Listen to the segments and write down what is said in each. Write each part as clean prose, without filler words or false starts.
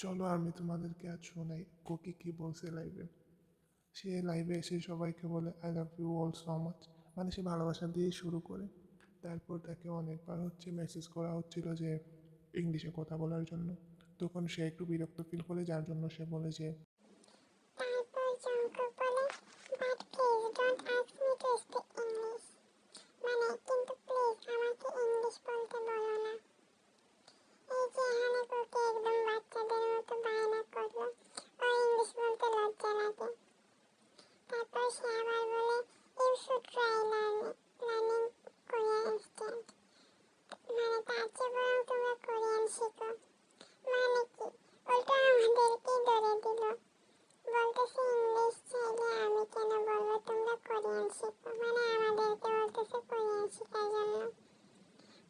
চলো আমি তোমাদেরকে আজ শোনাই কোকি কি বলছে লাইভে। সে লাইভে এসে সবাইকে বলে I love you all so much, মানে সে ভালোবাসা দিয়ে শুরু করে। তারপর তাকে অনেকবার মেসেজ করা হচ্ছিল যে ইংলিশে কথা বলার জন্য। তখন সে একটু বিরক্ত ফিল করে, যার জন্য সে বলে যে তারপর জঙ্কুক বলে, but please don't ask me to speak English. মানে কিন্তু প্লিজ আমাকে ইংলিশ বলতে বলো না। এই যে এখানে কোকি একদম বাচ্চাদের মতো বায়না করলো, ও ইংলিশ বলতে লজ্জা লাগে। তারপর সে আবার বলে, you should try learning Korean instant. মানে তার চেয়ে বরং তোমরা কোরিয়ান শিখো। মানে কি, উল্টো আমাদেরকেই ধরে দিল, বলতেছে ইংলিশ চাইলে আমি কেন বলবো তোমরা কোরিয়ান শিখো, মানে আমাদেরকে বলতেছে কোরিয়ান শেখার জন্য।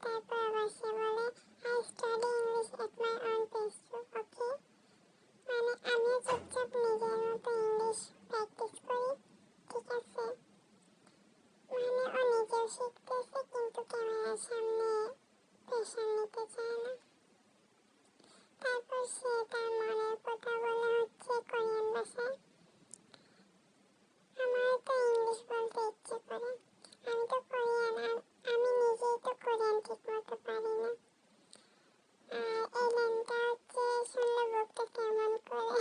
তারপর আবার সে বলে, I study English at my own pace too, okay. মানে আমিও চুপচাপ নিজের মতো ইংলিশ প্র্যাকটিস করি, ঠিক আছে। মানে ও নিজেও শিখতেছে কিন্তু ক্যামেরার সামনে প্রেশার নিতে চায় না। তারপর সে তার মনের কথা বলে কোরিয়ান ভাষায়, আমার তো ইংলিশ বলতে ইচ্ছে করে, আমি তো কোরিয়ান আর আমি নিজেই তো কোরিয়ান ঠিক মতো পারি না। আর এই লাইনটা শুনলে বুকটা কেমন করে।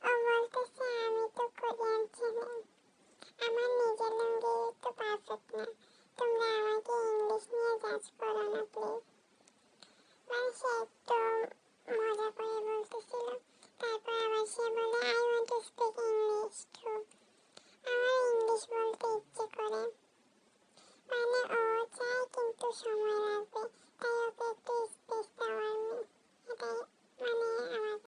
ও বলতেছে আমি তো কোরিয়ান ছেলে, আমার নিজের ল্যাঙ্গুয়েজ তো পারফেক্ট না, তোমরা আমাকে ইংলিশ নিয়ে জাজ করো না প্লিজ। মানে সে একদম মজা করে বলতেছিল। তারপর আবার সে বলে, I want to speak English to, আমার ইংলিশ বলতে ইচ্ছে করে। মানে ও চায় কিন্তু সময় লাগবে, তাই ওকে একটু স্পেস দেওয়ার এটাই, মানে